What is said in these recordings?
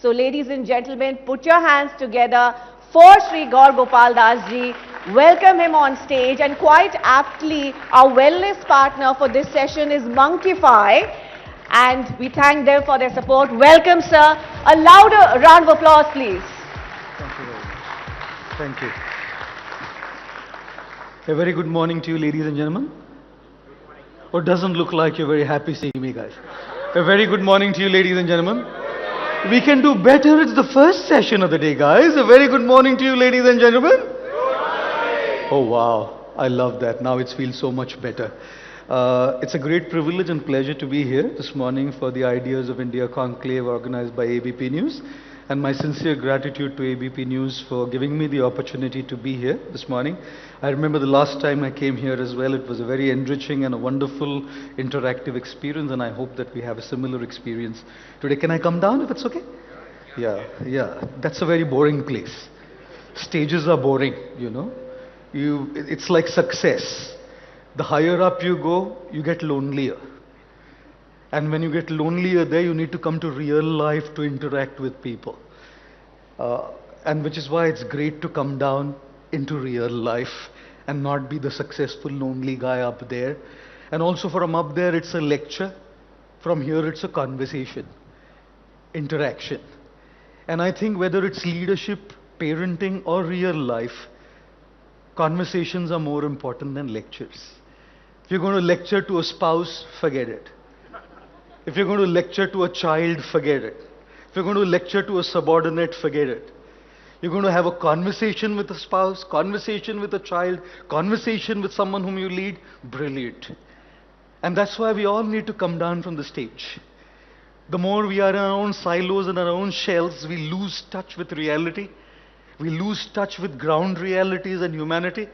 So ladies and gentlemen, put your hands together for Sri Gaur Gopal Das ji. Welcome him on stage, and quite aptly our wellness partner for this session is Monkify, and we thank them for their support. Welcome sir. A louder round of applause please. Thank you very much. Thank you. A very good morning to you, ladies and gentlemen. Or doesn't look like you're very happy seeing me, guys. A very good morning to you, ladies and gentlemen. We can do better. It's the first session of the day, guys. A very good morning to you, ladies and gentlemen. Oh, wow. I love that. Now it feels so much better. It's a great privilege and pleasure to be here this morning for the Ideas of India Conclave organized by ABP News. And my sincere gratitude to ABP News for giving me the opportunity to be here this morning. I remember the last time I came here as well. It was a very enriching and a wonderful interactive experience, and I hope that we have a similar experience today. Can I come down if it's okay? Yeah. That's a very boring place. Stages are boring, you know. It's like success. The higher up you go, you get lonelier. And when you get lonelier there, you need to come to real life to interact with people. And which is why it's great to come down into real life and not be the successful, lonely guy up there. And also from up there, it's a lecture. From here, it's a conversation, interaction. And I think whether it's leadership, parenting, or real life, conversations are more important than lectures. If you're going to lecture to a spouse, forget it. If you're going to lecture to a child, forget it. If you're going to lecture to a subordinate, forget it. You're going to have a conversation with a spouse, conversation with a child, conversation with someone whom you lead, brilliant. And that's why we all need to come down from the stage. The more we are in our own silos and our own shells, we lose touch with reality. We lose touch with ground realities and humanity.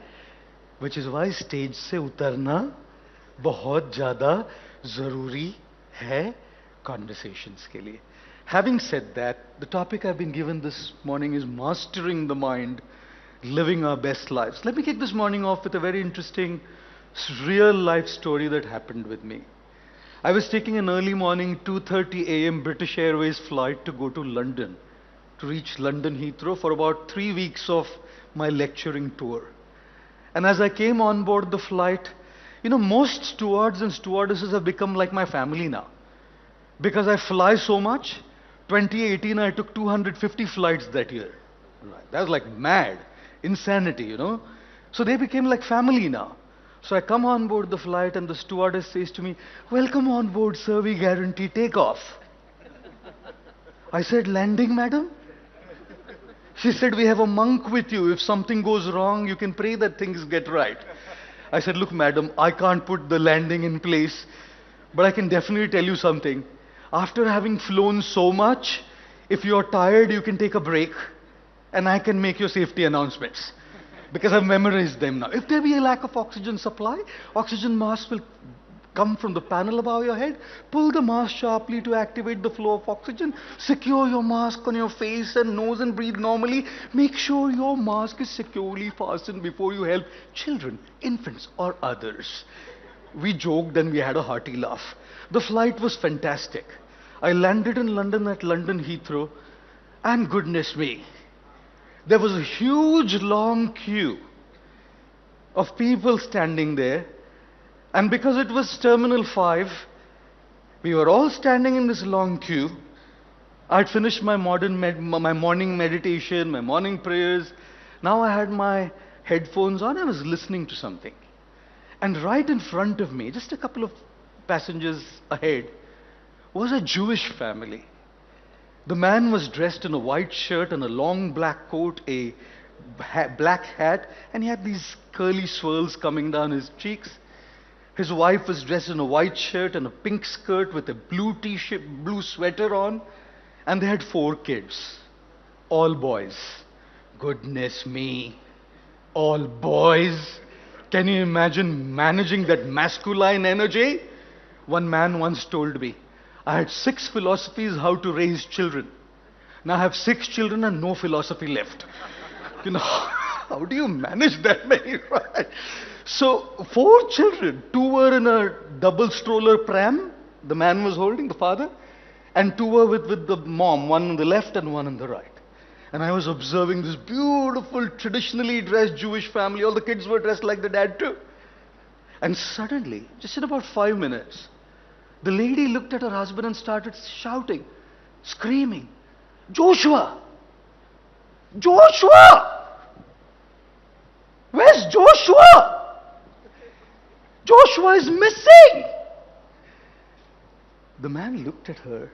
Which is why stage se utarna bahut zyada zaruri hai conversations ke liye. Having said that, the topic I've been given this morning is mastering the mind, living our best lives. Let me kick this morning off with a very interesting real life story that happened with me. I was taking an early morning 2:30 a.m. British Airways flight to go to London, to reach London Heathrow for about 3 weeks of my lecturing tour. And as I came on board the flight, you know, most stewards and stewardesses have become like my family now. Because I fly so much, 2018 I took 250 flights that year. That was like mad, insanity, you know. So they became like family now. So I come on board the flight and the stewardess says to me, "Welcome on board, sir, we guarantee takeoff." I said, "Landing, madam?" She said, "We have a monk with you. If something goes wrong, you can pray that things get right." I said, "Look, madam, I can't put the landing in place, but I can definitely tell you something. After having flown so much, if you're tired, you can take a break, and I can make your safety announcements. Because I've memorized them now. If there be a lack of oxygen supply, oxygen mask will come from the panel above your head. Pull the mask sharply to activate the flow of oxygen. Secure your mask on your face and nose and breathe normally. Make sure your mask is securely fastened before you help children, infants, or others." We joked and we had a hearty laugh. The flight was fantastic. I landed in London at London Heathrow, and goodness me, there was a huge long queue of people standing there. And because it was Terminal 5, we were all standing in this long queue. I'd finished my morning meditation, my morning prayers. Now I had my headphones on. I was listening to something. And right in front of me, just a couple of passengers ahead, was a Jewish family. The man was dressed in a white shirt and a long black coat, a black hat, and he had these curly swirls coming down his cheeks. His wife was dressed in a white shirt and a pink skirt with a blue t-shirt, blue sweater on, and they had 4 kids, all boys. Goodness me, all boys. Can you imagine managing that masculine energy? One man once told me, "I had 6 philosophies how to raise children. Now I have 6 children and no philosophy left." You know, how do you manage that many, right? So 4 children, 2 were in a double stroller pram, the man was holding, the father, and two were with the mom, one on the left and one on the right. And I was observing this beautiful, traditionally dressed Jewish family. All the kids were dressed like the dad too. And suddenly, just in about 5 minutes, the lady looked at her husband and started shouting, screaming, Joshua! Joshua! Where's Joshua? Joshua is missing! The man looked at her,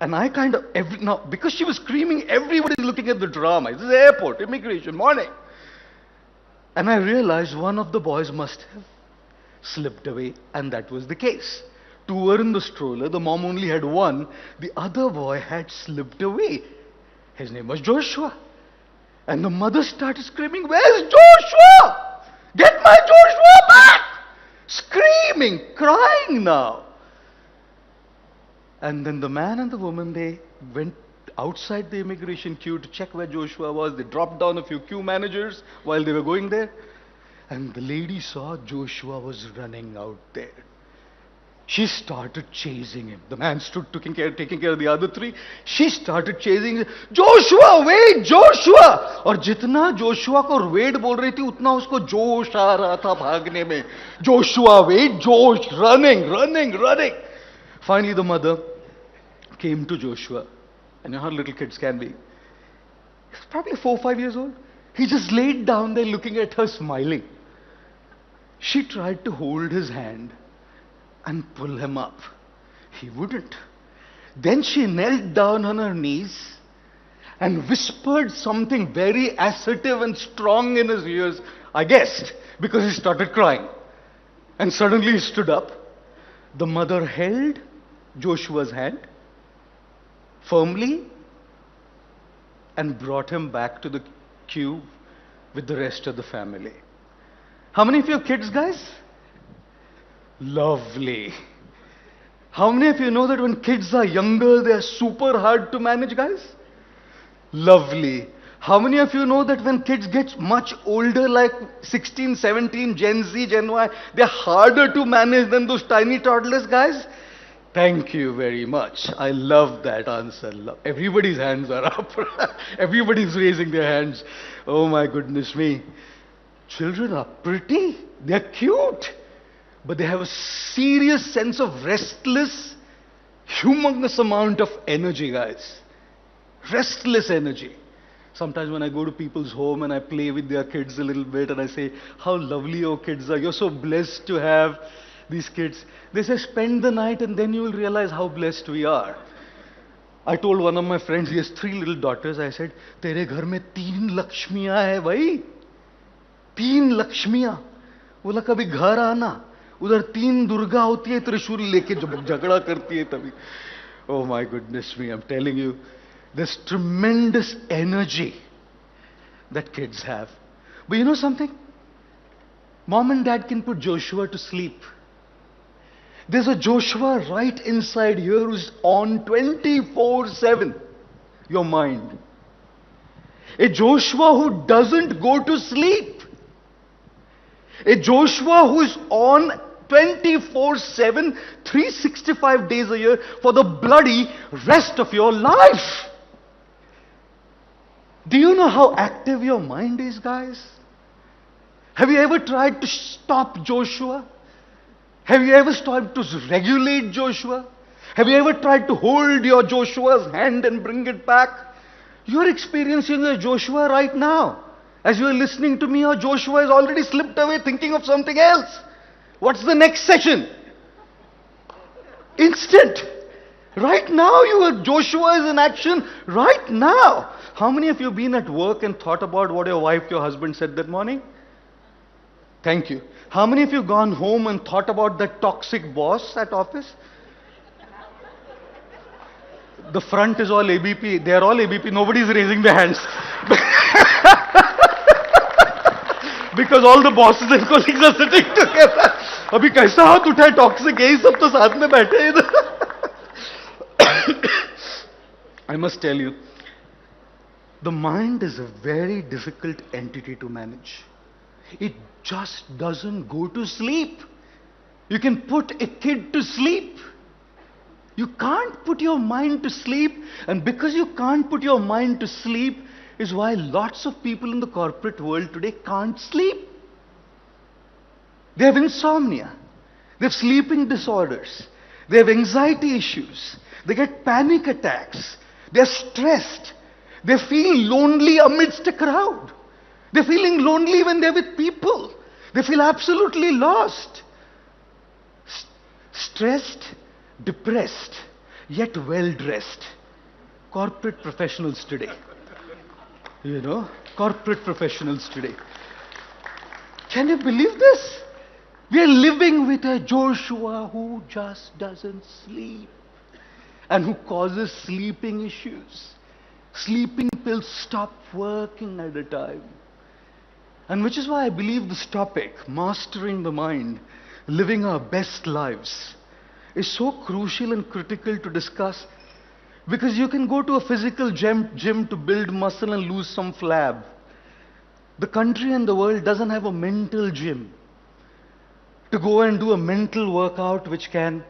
and I kind of, now, because she was screaming, everybody's looking at the drama. This is the airport, immigration, morning. And I realized one of the boys must have slipped away, and that was the case. Two were in the stroller, the mom only had one, the other boy had slipped away. His name was Joshua. And the mother started screaming, where's Joshua? Get my Joshua back! Screaming, crying now. And then the man and the woman, they went outside the immigration queue to check where Joshua was. They dropped down a few queue managers while they were going there. And the lady saw Joshua was running out there. She started chasing him. The man stood taking care of the other three. She started chasing him. Joshua, wait, Joshua! और जितना Joshua को wait बोल रही थी, उतना उसको जोश आ रहा था भागने में. Joshua, wait, Josh, running, running, running. Finally, the mother came to Joshua, and you know how little kids can be. He's probably 4 or 5 years old. He just laid down there looking at her, smiling. She tried to hold his hand and pull him up. He wouldn't. Then she knelt down on her knees and whispered something very assertive and strong in his ears, I guessed, because he started crying. And suddenly he stood up. The mother held Joshua's hand firmly and brought him back to the queue with the rest of the family. How many of you have kids, guys? Lovely. How many of you know that when kids are younger, they are super hard to manage, guys? Lovely. How many of you know that when kids get much older, like 16, 17, Gen Z, Gen Y, they're harder to manage than those tiny toddlers, guys? Thank you very much. I love that answer. Everybody's hands are up. Everybody's raising their hands. Oh my goodness me. Children are pretty. They're cute. But they have a serious sense of restless, humongous amount of energy, guys. Restless energy. Sometimes when I go to people's home and I play with their kids a little bit and I say, how lovely your kids are. You're so blessed to have these kids. They say, spend the night and then you will realize how blessed we are. I told one of my friends, he has 3 little daughters. I said, तेरे घर में 3 लक्ष्मियाँ हैं भाई. 3 लक्ष्मियाँ. बोला कभी घर आना. उधर 3 दुर्गा होती है त्रिशूल लेके जब झगड़ा करती है तभी. Oh my goodness me, I'm telling you, this tremendous energy that kids have. But you know something? Mom and dad can put Joshua to sleep. There's a Joshua right inside here who's on 24/7. Your mind. A Joshua who doesn't go to sleep. A Joshua who is on 24/7, 365 days a year for the bloody rest of your life. Do you know how active your mind is, guys? Have you ever tried to stop Joshua? Have you ever tried to regulate Joshua? Have you ever tried to hold your Joshua's hand and bring it back? You're experiencing a Joshua right now. As you are listening to me, your Joshua has already slipped away thinking of something else. What's the next session? Instant. Right now, your Joshua is in action right now. How many of you have been at work and thought about what your wife, your husband said that morning? Thank you. How many of you have gone home and thought about that toxic boss at office? The front is all ABP. They are all ABP. Nobody's raising their hands. Because all the bosses and colleagues are sitting together. अभी कैसा हाथ उठा है toxic यही सब तो साथ में बैठे हैं इधर. I must tell you, the mind is a very difficult entity to manage. It just doesn't go to sleep. You can put a kid to sleep. You can't put your mind to sleep, and because you can't put your mind to sleep is why lots of people in the corporate world today can't sleep. They have insomnia, they have sleeping disorders, they have anxiety issues, they get panic attacks, they are stressed, they feel lonely amidst a crowd, they're feeling lonely when they're with people, they feel absolutely lost, stressed, depressed, yet well-dressed. Corporate professionals today. You know, corporate professionals today. Can you believe this? We are living with a Joshua who just doesn't sleep and who causes sleeping issues. Sleeping pills stop working at a time. And which is why I believe this topic, mastering the mind, living our best lives, is so crucial and critical to discuss, because you can go to a physical gym to build muscle and lose some flab. The country and the world doesn't have a mental gym to go and do a mental workout which can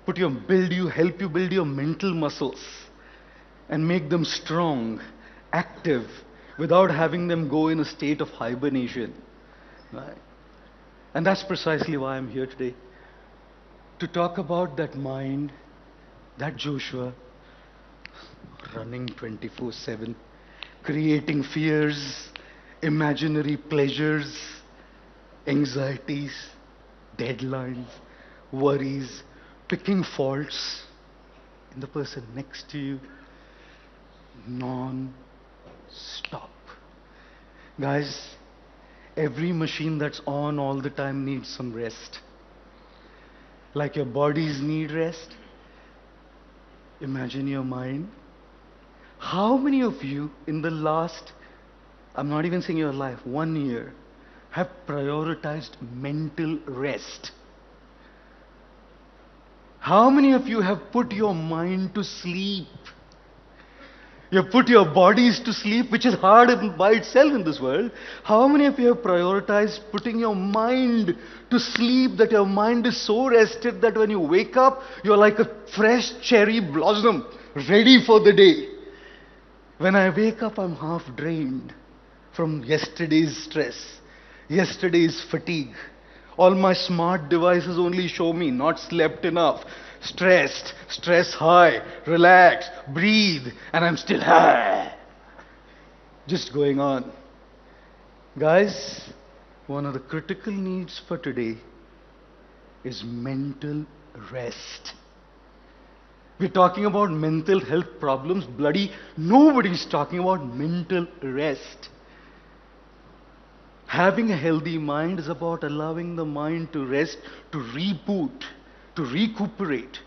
help you build your mental muscles and make them strong, active, without having them go in a state of hibernation. Right? And that's precisely why I'm here today, to talk about that mind, that Joshua, running 24/7, creating fears, imaginary pleasures, anxieties, deadlines, worries, picking faults in the person next to you, non-stop. Guys, every machine that's on all the time needs some rest. Like your bodies need rest, imagine your mind. How many of you in the last, I'm not even saying your life, 1 year, have prioritized mental rest? How many of you have put your mind to sleep? You have put your bodies to sleep, which is hard by itself in this world. How many of you have prioritized putting your mind to sleep, that your mind is so rested that when you wake up, you're like a fresh cherry blossom, ready for the day? When I wake up, I'm half drained from yesterday's stress, yesterday's fatigue. All my smart devices only show me not slept enough, stressed, stress high, relax, breathe, and I'm still high. Just going on. Guys, one of the critical needs for today is mental rest. We're talking about mental health problems, bloody nobody's talking about mental rest. Having a healthy mind is about allowing the mind to rest, to reboot, to recuperate,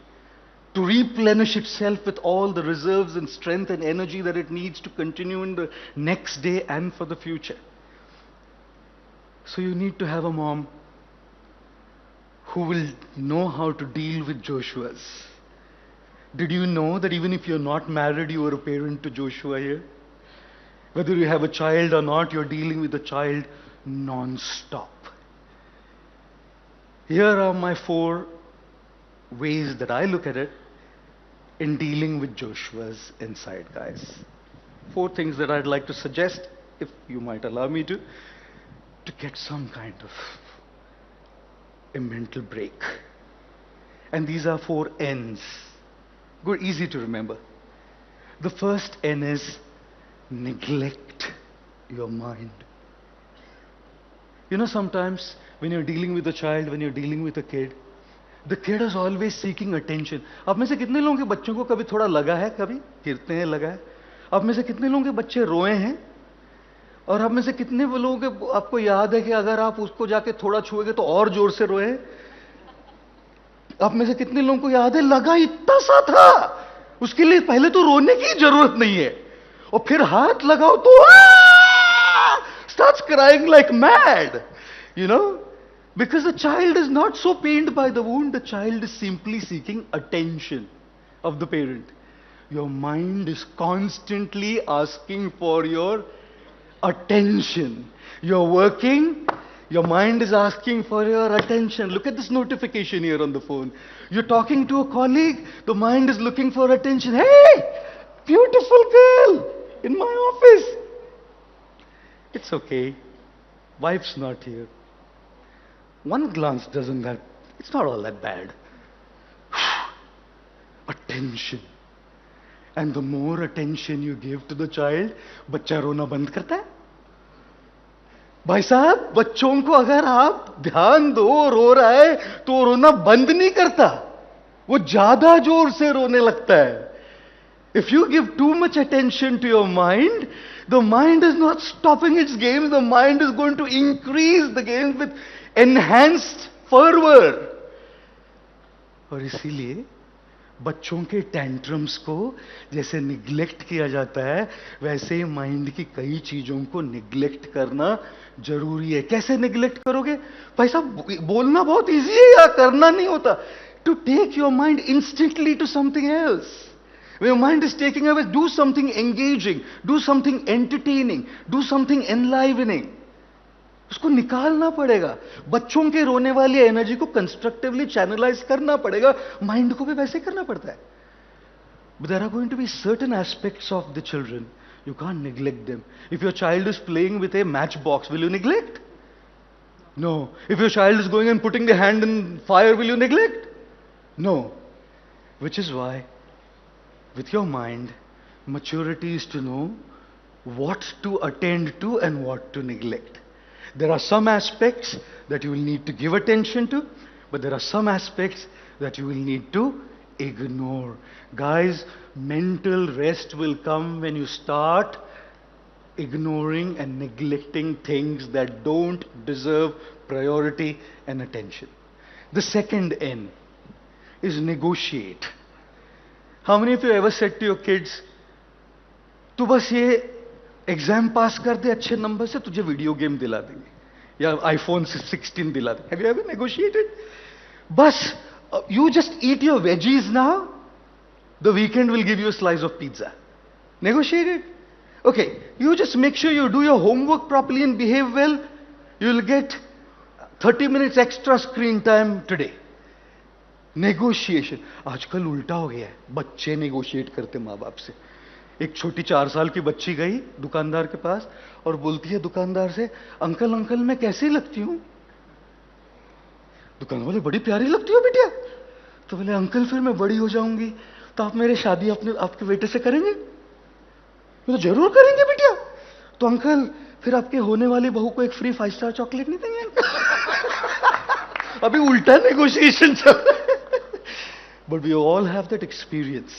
to replenish itself with all the reserves and strength and energy that it needs to continue in the next day and for the future. So you need to have a mom who will know how to deal with Joshuas. Did you know that even if you're not married, you are a parent to Joshua here? Whether you have a child or not, you're dealing with a child non-stop. Here are my 4 ways that I look at it in dealing with Joshua's inside, guys. 4 things that I'd like to suggest, if you might allow me to get some kind of a mental break. And these are 4 N's. Good, easy to remember. The first N is neglect your mind. You know, sometimes when you're dealing with a child, when you're dealing with a kid, the kid is always seeking attention. आप में से कितने लोगों के बच्चों को कभी थोड़ा लगा है, कभी गिरते हैं लगा है? आप में से कितने लोगों के बच्चे रोए हैं? और आप में से कितने लोगों के आपको याद है कि अगर आप उसको जाके थोड़ा छुएंगे तो और जोर से रोए? आप में से कितने लोगों को याद है लगा इतना सा था, उसके लिए पहले तो रोने की जरूरत नहीं है, और फिर हाथ लगाओ तो starts crying like mad, you know, because the child is not so pained by the wound. The child is simply seeking attention of the parent. Your mind is constantly asking for your attention. You're working, Your mind is asking for your attention. Look at this notification here on the phone. You're talking to a colleague, the mind is looking for attention. Hey, beautiful girl in my office. It's okay. Wife's not here. One glance doesn't that, it's not all that bad. Attention. And the more attention you give to the child, बच्चा रोना बंद करता है. भाई साहब, बच्चों को अगर आप ध्यान दो, रो रहा है, तो रोना बंद नहीं करता. वो ज्यादा जोर से रोने लगता है. If you give too much attention to your mind, the mind is not stopping its games. The mind is going to increase the games with enhanced fervor. और इसीलिए बच्चों के टेंट्रम्स को जैसे निग्लेक्ट किया जाता है, वैसे ही माइंड की कई चीजों को निग्लेक्ट करना जरूरी है. कैसे निग्लेक्ट करोगे? भाई साहब, बोलना बहुत इजी है या करना नहीं होता. To take your mind instantly to something else. When your mind is taking away, do something engaging, do something entertaining, do something enlivening. उसको निकालना पड़ेगा. बच्चों के रोने वाली एनर्जी को कंस्ट्रक्टिवली चैनलाइज करना पड़ेगा. माइंड को भी वैसे करना पड़ता है. But there are going to be certain aspects of the children. You can't neglect them. If your child is playing with a matchbox, will you neglect? No. If your child is going and putting the hand in fire, will you neglect? No. Which is why, with your mind, maturity is to know what to attend to and what to neglect. There are some aspects that you will need to give attention to, but there are some aspects that you will need to ignore. Guys, mental rest will come when you start ignoring and neglecting things that don't deserve priority and attention. The second N is negotiate. How many of you ever said to your kids, तू बस ये exam पास कर दे अच्छे number से, तुझे video game दिला देंगे या आईफोन 16 दिला देंगे? Have you ever negotiated? बस you just eat your veggies now, the weekend will give you a slice of pizza. Negotiated? Okay, you just make sure you do your homework properly and behave well, you will get 30 minutes extra screen time today. Negotiation. आजकल उल्टा हो गया है, बच्चे negotiate करते माँ बाप से. एक छोटी 4 साल की बच्ची गई दुकानदार के पास और बोलती है दुकानदार से, अंकल अंकल मैं कैसी लगती हूं? दुकान वाले, बड़ी प्यारी लगती हो बेटिया. तो बोले, अंकल फिर मैं बड़ी हो जाऊंगी तो आप मेरी शादी आपके बेटे से करेंगे? तो जरूर करेंगे बेटिया. तो अंकल फिर आपके होने वाली बहू को एक फ्री 5 स्टार चॉकलेट नहीं देंगे? अभी उल्टा नेगोशिएशन चल रहा है. But we all have that experience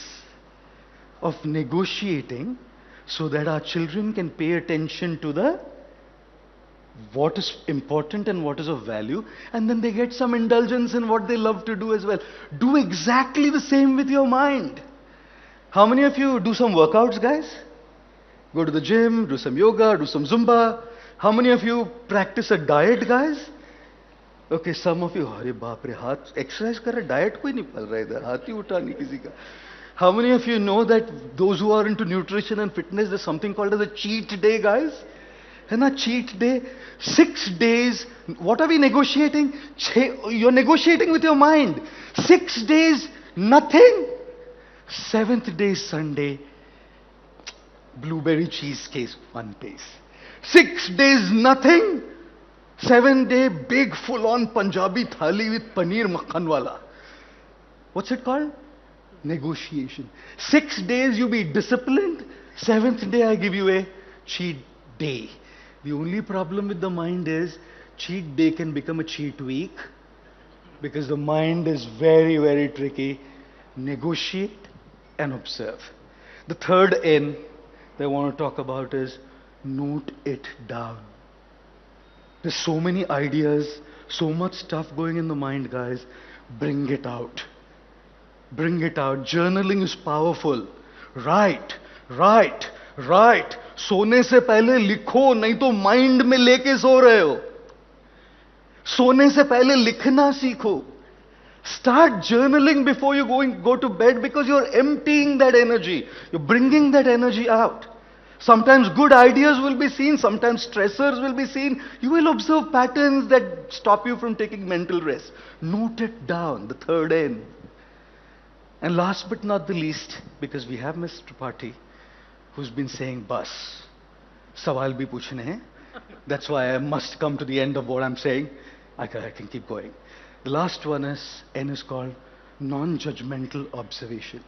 of negotiating so that our children can pay attention to what is important and what is of value, and then they get some indulgence in what they love to do as well. Do exactly the same with your mind. How many of you do some workouts, guys? Go to the gym, do some yoga, do some Zumba. How many of you practice a diet, guys? Okay, some of you, अरे बाप रे, हाथ exercise कर रहे, diet कोई नहीं पल रहा इधर, हाथ ही उठा नहीं किसी का. How many of you know that those who are into nutrition and fitness, there's something called as a cheat day, guys? है ना, cheat day. 6 days. What are we negotiating? You're negotiating with your mind. 6 days, nothing. 7th day, Sunday, blueberry cheesecake, 1 piece. 6 days, nothing. 7th day, big full-on Punjabi thali with paneer makhan wala. What's it called? Negotiation. 6 days you be disciplined. 7th day I give you a cheat day. The only problem with the mind is cheat day can become a cheat week because the mind is very, very tricky. Negotiate and observe. The third N that I want to talk about is note it down. There's so many ideas, so much stuff going in the mind, guys. Bring it out. Bring it out. Journaling is powerful. Write, write, write. सोने से पहले लिखो, नहीं तो mind में लेके सो रहे हो. सोने से पहले लिखना सीखो. Start journaling before you go to bed because you're emptying that energy. You're bringing that energy out. Sometimes good ideas will be seen, sometimes stressors will be seen. You will observe patterns that stop you from taking mental rest. Note it down, the third N. And last but not the least, because we have Mr. Tripathi, who's been saying, bus, sawal bhi puchne hain. That's why I must come to the end of what I'm saying. I can keep going. The last one is, N is called non-judgmental observation.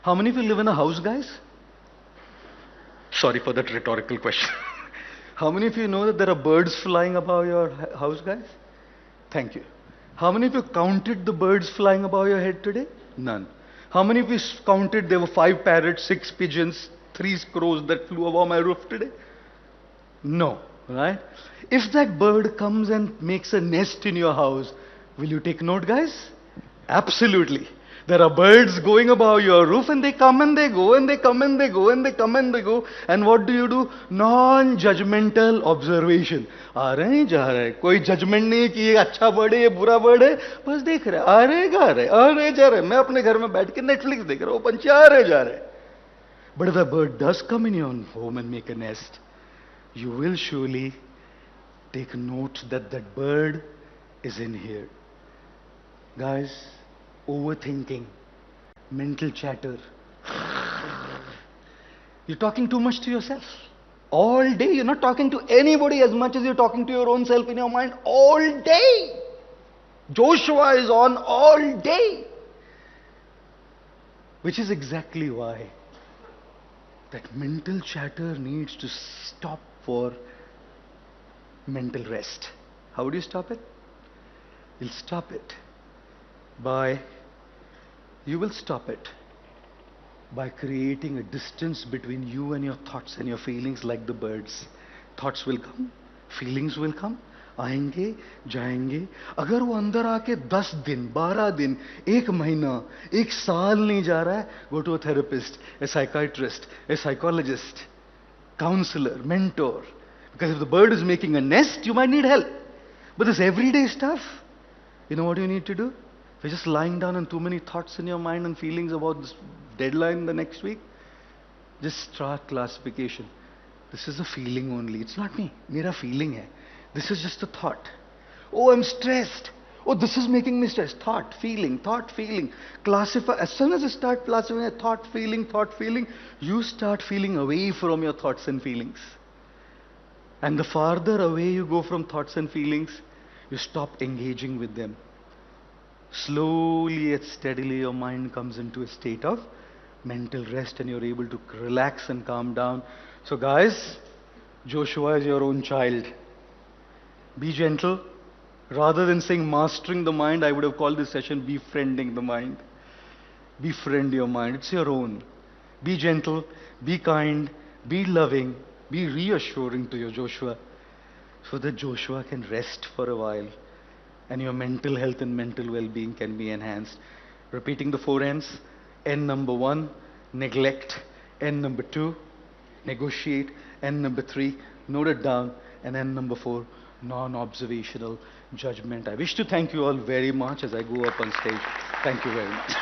How many of you live in a house, guys? Sorry for that rhetorical question. How many of you know that there are birds flying above your house, guys? Thank you. How many of you counted the birds flying above your head today? None. How many of you counted there were 5 parrots, 6 pigeons, 3 crows that flew above my roof today? No, right? If that bird comes and makes a nest in your house, will you take note, guys? Absolutely. There are birds going above your roof and they come and they go and they come and they go and they come and they go. And what do? Non-judgmental observation. आ रहे हैं जा रहे हैं, कोई judgement नहीं कि ये अच्छा बर्ड है ये बुरा बर्ड है, बस देख रहे आ रहे गा रहे आ रहे जा रहे. मैं अपने घर में बैठ के नेटफ्लिक्स देख रहा हूँ, पंछी आ रहे जा रहे. But if the bird does come in your home and make a nest, you will surely take note that that bird is in here. Guys, overthinking, mental chatter. You're talking too much to yourself. All day, you're not talking to anybody as much as you're talking to your own self in your mind all day. Joshua is on all day. Which is exactly why that mental chatter needs to stop for mental rest. How do you stop it? You'll stop it by creating a distance between you and your thoughts and your feelings like the birds. Thoughts will come, feelings will come, आएंगे, जाएंगे. अगर वो अंदर आके 10 दिन, 12 दिन, 1 महीना, 1 साल नहीं जा रहा है, go to a therapist, a psychiatrist, a psychologist, counselor, mentor. Because if the bird is making a nest, you might need help. But this everyday stuff, you know what you need to do? If you're just lying down and too many thoughts in your mind and feelings about this deadline the next week, just start classification. This is a feeling only. It's not me. Mera feeling hai. This is just a thought. Oh, I'm stressed. Oh, this is making me stressed. Thought, feeling, thought, feeling. Classify. As soon as you start classifying a thought, feeling, you start feeling away from your thoughts and feelings. And the farther away you go from thoughts and feelings, you stop engaging with them. Slowly and steadily your mind comes into a state of mental rest and you're able to relax and calm down. So guys, Joshua is your own child. Be gentle. Rather than saying mastering the mind, I would have called this session befriending the mind. Befriend your mind. It's your own. Be gentle, be kind, be loving, be reassuring to your Joshua, so that Joshua can rest for a while and your mental health and mental well-being can be enhanced. Repeating the 4 N's. N number 1, neglect. N number 2, negotiate. N number 3, note it down. And N number 4, non-observational judgment. I wish to thank you all very much as I go up on stage. Thank you very much.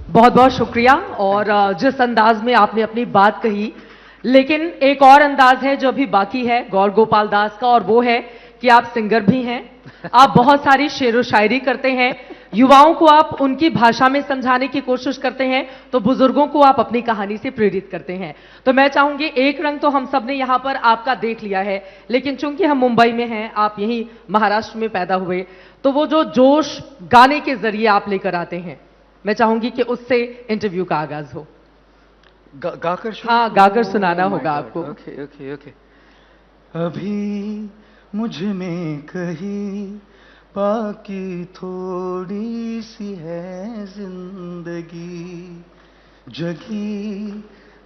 बहुत बहुत शुक्रिया. और जिस अंदाज में आपने अपनी बात कही, लेकिन एक और अंदाज है जो अभी बाकी है गौर गोपाल दास का, और वो है कि आप सिंगर भी हैं. आप बहुत सारी शेरो शायरी करते हैं. युवाओं को आप उनकी भाषा में समझाने की कोशिश करते हैं, तो बुजुर्गों को आप अपनी कहानी से प्रेरित करते हैं. तो मैं चाहूंगी, एक रंग तो हम सब ने यहां पर आपका देख लिया है, लेकिन चूंकि हम मुंबई में हैं, आप यहीं महाराष्ट्र में पैदा हुए, तो वो जो जोश गाने के जरिए आप लेकर आते हैं, मैं चाहूंगी कि उससे इंटरव्यू का आगाज हो. गाकर? हाँ, गाकर सुनाना होगा आपको. Okay okay okay. अभी मुझ में कहीं बाकी थोड़ी सी है जिंदगी, जगी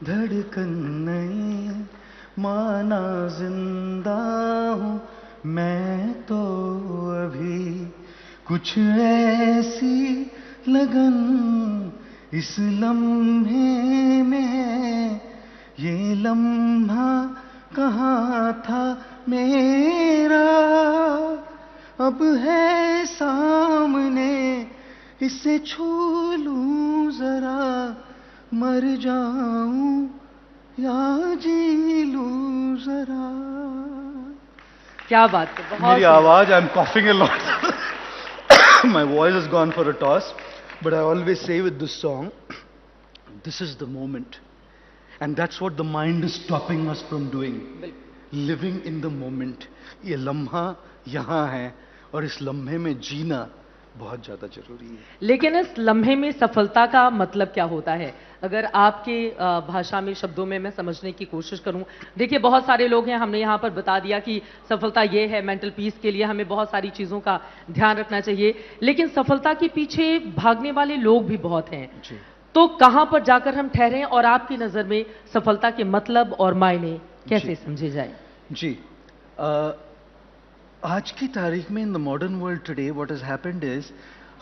धड़कन नहीं माना जिंदा हूँ मैं तो अभी. कुछ ऐसी लगन इस लम्हे में, ये लम्हा कहाँ था मेरा. अब है सामने, इसे छू लूं जरा, मर जाऊं या जी लूं जरा। क्या बात है, बहुत मेरी सुंदर। आवाज, I am coughing a lot. My voice has gone for a toss, but I always say with this song, this is the moment. And that's what the mind is stopping us from doing. Living in the moment. ये लम्हा यहाँ है और इस लम्हे में जीना बहुत ज्यादा जरूरी है. लेकिन इस लम्हे में सफलता का मतलब क्या होता है? अगर आपके भाषा में, शब्दों में मैं समझने की कोशिश करूं, देखिए बहुत सारे लोग हैं, हमने यहाँ पर बता दिया कि सफलता ये है, मेंटल पीस के लिए हमें बहुत सारी चीजों का ध्यान रखना चाहिए, लेकिन सफलता के पीछे भागने वाले लोग भी बहुत हैं. जी. तो कहां पर जाकर हम ठहरें और आपकी नजर में सफलता के मतलब और मायने कैसे समझे जाए? जी. आज की तारीख में in the modern world today what has happened is,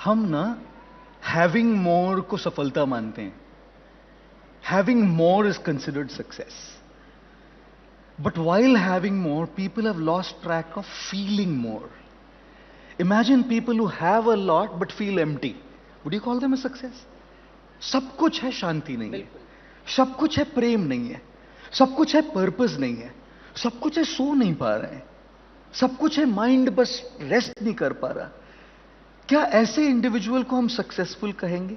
हम ना हैविंग मोर को सफलता मानते हैं. Having more is considered success. But while having more, people have lost track of feeling more. Imagine people who have a lot but feel empty. Would you call them a success? सब कुछ है, शांति नहीं है. सब कुछ है, प्रेम नहीं है. सब कुछ है, पर्पस नहीं है. सब कुछ है, सो नहीं पा रहे हैं. सब कुछ है, माइंड बस रेस्ट नहीं कर पा रहा. क्या ऐसे इंडिविजुअल को हम सक्सेसफुल कहेंगे?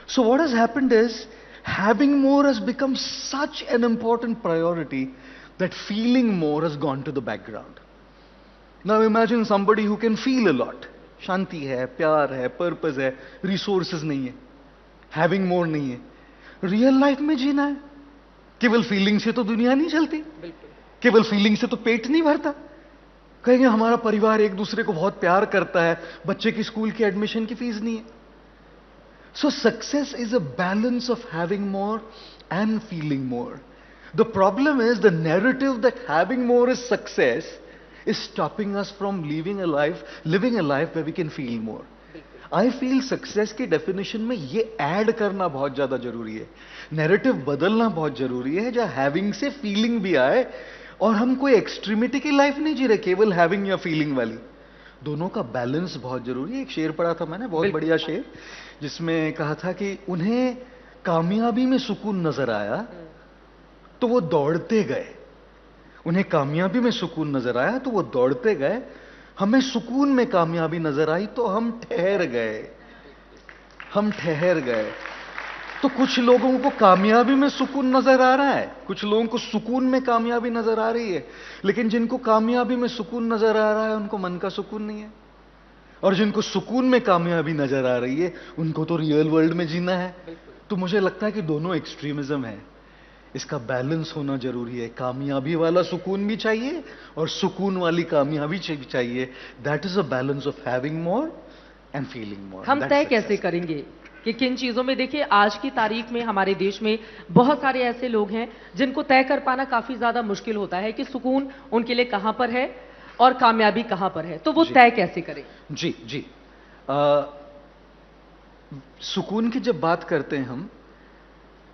So what has happened is, having more has become such an important priority that feeling more has gone to the background. Now imagine somebody who can feel a lot. शांति है, प्यार है, purpose है, resources नहीं है, having more नहीं है. Real life में जीना है. केवल फीलिंग से तो दुनिया नहीं चलती. केवल फीलिंग से तो पेट नहीं भरता. कहेंगे हमारा परिवार एक दूसरे को बहुत प्यार करता है, बच्चे की स्कूल की एडमिशन की फीस नहीं है. सो success is a balance of having more and feeling more. The problem is the narrative that having more is success is stopping us from living a life where we can feel more. I feel success की definition में ये add करना बहुत ज्यादा जरूरी है. Narrative बदलना बहुत जरूरी है, जहां हैविंग से फीलिंग भी आए और हम कोई एक्सट्रीमिटी की लाइफ नहीं जी रहे, केवल हैविंग या फीलिंग वाली. दोनों का बैलेंस बहुत जरूरी है. एक शेर पढ़ा था मैंने, बहुत बढ़िया शेर, जिसमें कहा था कि उन्हें कामयाबी में सुकून नजर आया तो वो दौड़ते गए. उन्हें कामयाबी में सुकून नजर आया तो वो दौड़ते गए. हमें सुकून में कामयाबी नजर आई तो हम ठहर गए. हम ठहर गए. तो कुछ लोगों को कामयाबी में सुकून नजर आ रहा है, कुछ लोगों को सुकून में कामयाबी नजर आ रही है. लेकिन जिनको कामयाबी में सुकून नजर आ रहा है उनको मन का सुकून नहीं है. और जिनको सुकून में कामयाबी नजर आ रही है उनको तो रियल वर्ल्ड में जीना है. तो मुझे लगता है कि दोनों एक्सट्रीमिज्म है. इसका बैलेंस होना जरूरी है. कामयाबी वाला सुकून भी चाहिए और सुकून वाली कामयाबी चाहिए. That is a balance of having more and feeling more. हम तय कैसे करेंगे कि किन चीजों में? देखिए आज की तारीख में हमारे देश में बहुत सारे ऐसे लोग हैं जिनको तय कर पाना काफी ज्यादा मुश्किल होता है कि सुकून उनके लिए कहां पर है और कामयाबी कहां पर है. तो वो तय कैसे करें? जी जी. सुकून की जब बात करते हैं हम,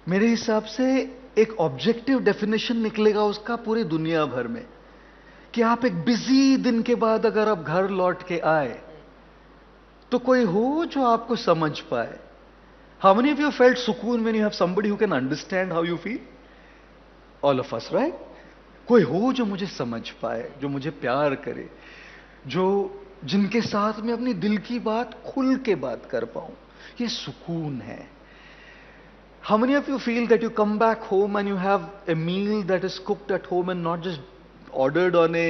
मेरे हिसाब से एक ऑब्जेक्टिव डेफिनेशन निकलेगा उसका पूरी दुनिया भर में, कि आप एक बिजी दिन के बाद अगर आप घर लौट के आए तो कोई हो जो आपको समझ पाए. How many of you felt सुकून when you have somebody who can understand how you feel? All of us, right? कोई हो जो मुझे समझ पाए, जो मुझे प्यार करे, जिनके साथ में अपनी दिल की बात खुल के बात कर पाऊं. ये सुकून है. How many of you feel that you come back home and you have a meal that is cooked at home and not just ordered on a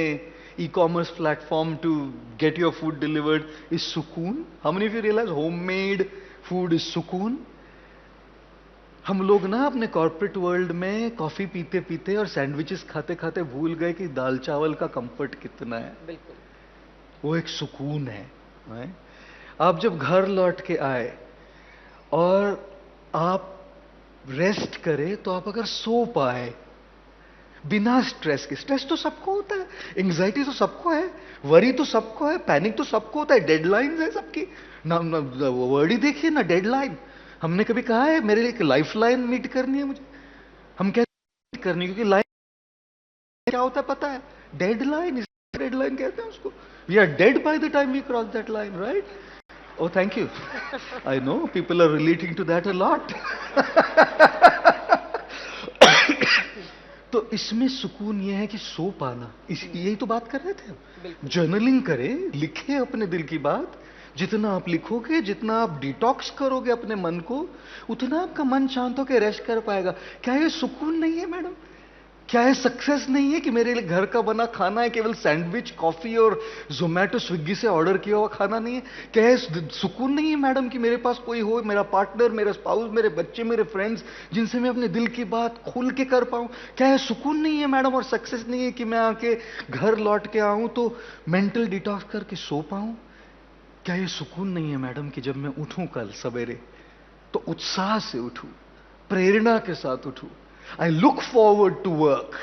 e-commerce platform to get your food delivered is sukoon? How many of you realize homemade food is sukoon? हम लोग ना अपने corporate world में coffee पीते पीते और sandwiches खाते खाते भूल गए कि दाल चावल का कंफर्ट कितना है. बिल्कुल. वो एक सुकून है. आप जब घर लौट के आए और आप रेस्ट करे तो आप अगर सो पाए बिना स्ट्रेस के. स्ट्रेस तो सबको होता है, एंग्जाइटी तो सबको है, वरी तो सबको है, पैनिक तो सबको होता है, डेडलाइंस है सबकी. ना वर्ड ही देखिए ना, डेडलाइन. हमने कभी कहा है मेरे लिए एक लाइफ लाइन मीट करनी है मुझे? हम कहते हैं करनी, क्योंकि लाइफ क्या होता है पता है? डेडलाइन. रेड लाइन कहते हैं उसको. We are dead by the time we cross that line, right? Oh, thank you. I know people are relating to that a lot. तो इसमें सुकून यह है कि सो पाना, यही तो बात कर रहे थे हम. जर्नलिंग करें, लिखें अपने दिल की बात. जितना आप लिखोगे, जितना आप डिटॉक्स करोगे अपने मन को, उतना आपका मन शांत होकर रेस्ट कर पाएगा. क्या ये सुकून नहीं है मैडम? क्या ये सक्सेस नहीं है कि मेरे लिए घर का बना खाना है, केवल सैंडविच, कॉफी और जोमेटो स्विगी से ऑर्डर किया हुआ खाना नहीं है? क्या ये सुकून नहीं है मैडम कि मेरे पास कोई हो, मेरा पार्टनर, मेरा स्पाउस, मेरे बच्चे, मेरे फ्रेंड्स, जिनसे मैं अपने दिल की बात खुल के कर पाऊं? क्या ये सुकून नहीं है मैडम? और सक्सेस नहीं है कि मैं आके घर लौट के आऊं तो मेंटल डिटॉक्स करके सो पाऊं? क्या ये सुकून नहीं है मैडम कि जब मैं उठूं कल सवेरे तो उत्साह से उठूं, प्रेरणा के साथ उठूं? I look forward to work.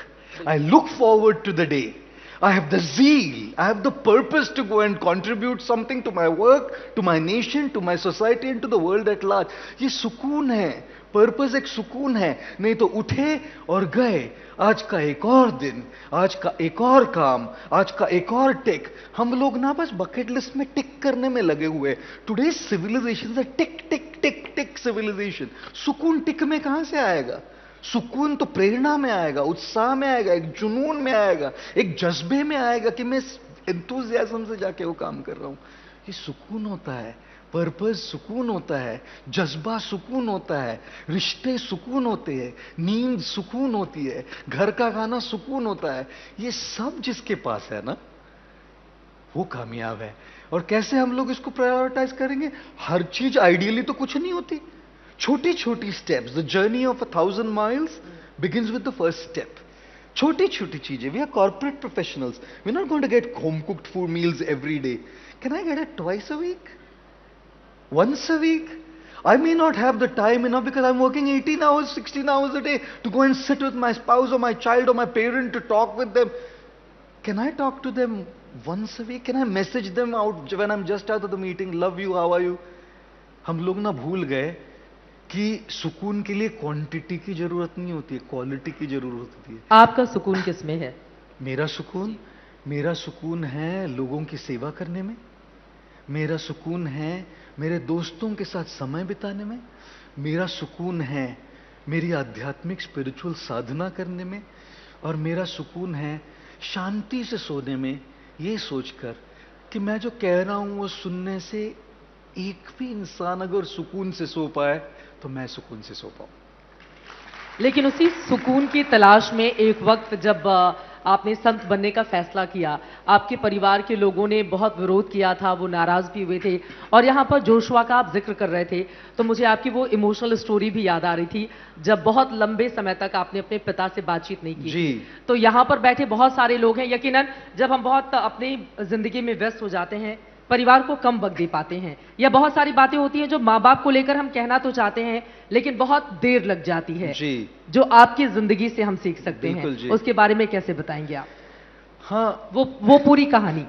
I look forward to the day. I have the zeal. I have the purpose to go and contribute something to my work, to my nation, to my society and to the world at large. ये सुकून है. Purpose एक सुकून है. नहीं तो उठे और गए. आज का एक और दिन, आज का एक और काम, आज का एक और टिक. हम लोग ना बस बकेट लिस्ट में टिक करने में लगे हुए. टुडे सिविलाइजेशन है टिक टिक टिक टिक सिविलाइजेशन. सुकून टिक में कहां से आएगा? सुकून तो प्रेरणा में आएगा, उत्साह में आएगा, एक जुनून में आएगा, एक जज्बे में आएगा कि मैं एंथुसियाज्म से जाके वो काम कर रहा हूं. ये सुकून होता है. पर्पस सुकून होता है, जज्बा सुकून होता है, रिश्ते सुकून होते हैं, नींद सुकून होती है, घर का खाना सुकून होता है. ये सब जिसके पास है ना, वो कामयाब है. और कैसे हम लोग इसको प्रायोरिटाइज करेंगे? हर चीज आइडियली तो कुछ नहीं होती. छोटी छोटी steps. The journey of 1,000 miles begins with the first step. छोटी छोटी चीजें. We are corporate professionals. We not going to get home cooked food meals every day. Can I get it twice a week? Once a week? I may not have the time enough because I'm working 18 hours, 16 hours a day to go and sit with my spouse or my child or my parent to talk with them. Can I talk to them once a week? Can I message them out when I'm just out of the meeting? Love you, how are you? हम लोग ना भूल गए कि सुकून के लिए quantity की जरूरत नहीं होती है, क्वालिटी की जरूरत होती है. आपका सुकून किसमें है? मेरा सुकून है लोगों की सेवा करने में. मेरा सुकून है मेरे दोस्तों के साथ समय बिताने में. मेरा सुकून है मेरी आध्यात्मिक स्पिरिचुअल साधना करने में. और मेरा सुकून है शांति से सोने में, ये सोचकर कि मैं जो कह रहा हूं वो सुनने से एक भी इंसान अगर सुकून से सो पाए तो मैं सुकून से सो पाऊं. लेकिन उसी सुकून की तलाश में एक वक्त जब आपने संत बनने का फैसला किया, आपके परिवार के लोगों ने बहुत विरोध किया था, वो नाराज भी हुए थे. और यहाँ पर जोशुआ का आप जिक्र कर रहे थे तो मुझे आपकी वो इमोशनल स्टोरी भी याद आ रही थी जब बहुत लंबे समय तक आपने अपने पिता से बातचीत नहीं की. जी. तो यहाँ पर बैठे बहुत सारे लोग हैं, यकीनन जब हम बहुत अपनी जिंदगी में व्यस्त हो जाते हैं, परिवार को कम वक्त दे पाते हैं, या बहुत सारी बातें होती हैं जो माँ बाप को लेकर हम कहना तो चाहते हैं लेकिन बहुत देर लग जाती है, जी. जो आपकी जिंदगी से हम सीख सकते हैं, उसके बारे में कैसे बताएंगे आप? हाँ, वो पूरी कहानी.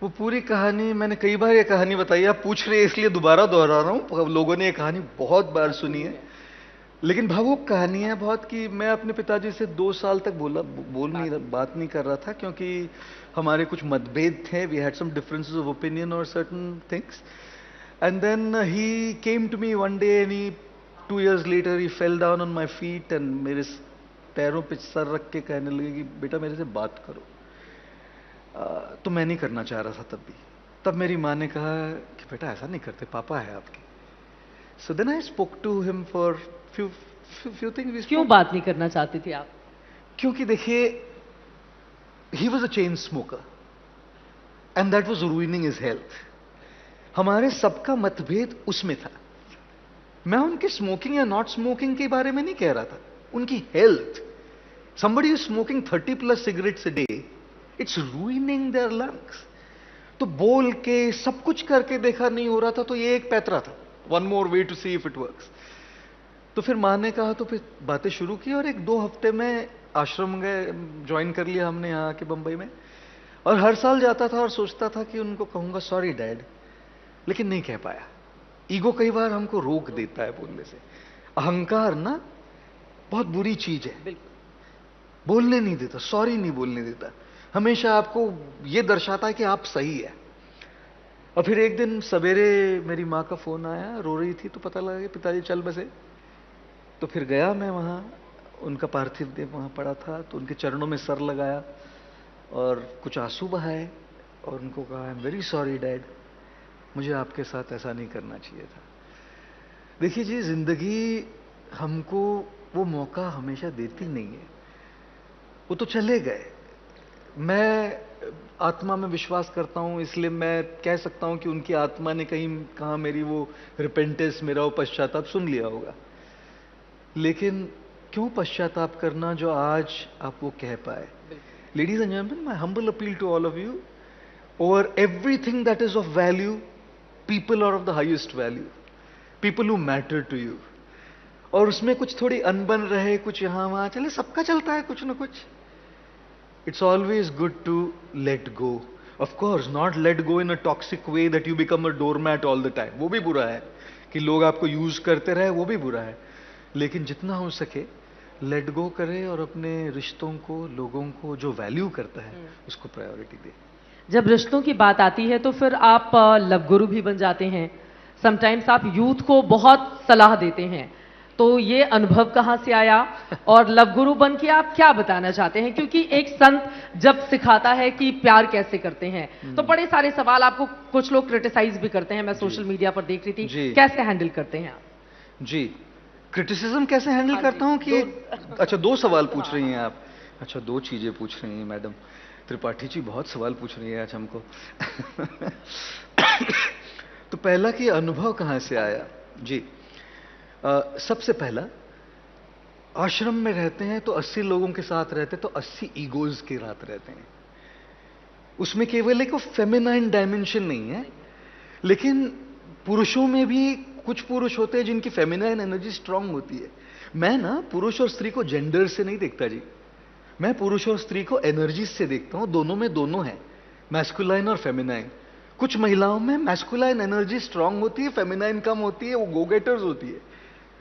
वो पूरी कहानी मैंने कई बार ये कहानी बताई. आप पूछ रहे हैं इसलिए दोबारा दोहरा रहा हूं. लोगों ने ये कहानी बहुत बार सुनी है, लेकिन भावुक कहानी है बहुत. कि मैं अपने पिताजी से 2 साल तक बात नहीं कर रहा था क्योंकि हमारे कुछ मतभेद थे. We had some differences of opinion और certain things. And then he came to me one day and he 2 years later he fell down on my feet and मेरे पैरों पे सर रख के कहने लगे कि बेटा मेरे से बात करो. तो मैं नहीं करना चाह रहा था तब भी. तब मेरी माँ ने कहा कि बेटा ऐसा नहीं करते, पापा है आपके. So then I spoke to him for few things. क्यों बात नहीं करना चाहते थे आप? क्योंकि देखिए, he was a chain smoker and that was ruining his health. हमारे सबका मतभेद उसमें था. मैं उनके स्मोकिंग या नॉट स्मोकिंग के बारे में नहीं कह रहा था, उनकी health. somebody is smoking 30+ cigarettes a day, it's ruining their lungs. तो बोल के सब कुछ करके देखा नहीं हो रहा था, तो ये एक पैतरा था. one more way to see if it works. तो फिर माँ ने कहा, तो फिर बातें शुरू की और 1-2 हफ्ते में आश्रम गए, ज्वाइन कर लिया हमने यहाँ के बंबई में. और हर साल जाता था और सोचता था कि उनको कहूंगा सॉरी डैड, लेकिन नहीं कह पाया. ईगो कई बार हमको रोक देता है बोलने से. अहंकार ना बहुत बुरी चीज है, बोलने नहीं देता, सॉरी नहीं बोलने देता. हमेशा आपको ये दर्शाता है कि आप सही है। और फिर एक दिन सवेरे मेरी माँ का फोन आया, रो रही थी, तो पता लगा कि पिताजी चल बसे। तो फिर गया मैं वहाँ, उनका पार्थिव देह वहाँ पड़ा था, तो उनके चरणों में सर लगाया और कुछ आंसू बहाए और उनको कहा, I am very sorry dad, मुझे आपके साथ ऐसा नहीं करना चाहिए था। देखिए जी, जिंदगी हमको वो मौका हमेशा देती नहीं है। वो तो चले गए। मैं आत्मा में विश्वास करता हूं, इसलिए मैं कह सकता हूं कि उनकी आत्मा ने कहाँ मेरी वो रिपेंटेंस, मेरा वो पश्चाताप सुन लिया होगा। लेकिन क्यों पश्चाताप करना जो आज आप वो कह पाए। Ladies and gentleman, my humble appeal to all of you, over everything that is of value, people are of the highest value, people who matter to you. और उसमें कुछ थोड़ी अनबन रहे, कुछ यहां वहां चले, सबका चलता है कुछ ना कुछ। It's always good to let go. Of course, not let go in a toxic way that you become a doormat all the time. वो भी बुरा है कि लोग आपको यूज करते रहे, वो भी बुरा है। लेकिन जितना हो सके लेट गो करे और अपने रिश्तों को, लोगों को जो वैल्यू करता है उसको प्रायोरिटी दे। जब रिश्तों की बात आती है तो फिर आप लव गुरु भी बन जाते हैं। समटाइम्स आप यूथ को बहुत सलाह देते हैं, तो ये अनुभव कहाँ से आया और लव गुरु बन के आप क्या बताना चाहते हैं? क्योंकि एक संत जब सिखाता है कि प्यार कैसे करते हैं तो बड़े सारे सवाल, आपको कुछ लोग क्रिटिसाइज भी करते हैं, मैं सोशल मीडिया पर देख रही थी, कैसे हैंडल करते हैं आप? जी, क्रिटिसिज्म कैसे हैंडल करता हूं कि अच्छा, दो सवाल पूछ रही हैं आप। अच्छा, दो चीजें पूछ रही हैं मैडम त्रिपाठी जी, बहुत सवाल पूछ रही है आज हमको। तो पहला कि अनुभव कहां से आया। जी, सबसे पहला, आश्रम में रहते हैं तो 80 लोगों के साथ रहते, तो 80 ईगोज के साथ रहते हैं। उसमें केवल एक फेमिनाइन डायमेंशन नहीं है, लेकिन पुरुषों में भी कुछ पुरुष होते हैं जिनकी फेमिनाइन एनर्जी स्ट्रांग होती है। मैं ना पुरुष और स्त्री को जेंडर से नहीं देखता जी, मैं पुरुष और स्त्री को एनर्जी से देखता हूं। दोनों में दोनों है, मैस्कुलाइन और फेमिनाइन। कुछ महिलाओं में मैस्कुलाइन एनर्जी स्ट्रांग होती है, फेमिनाइन कम होती है, वो गो गेटर्स होती है।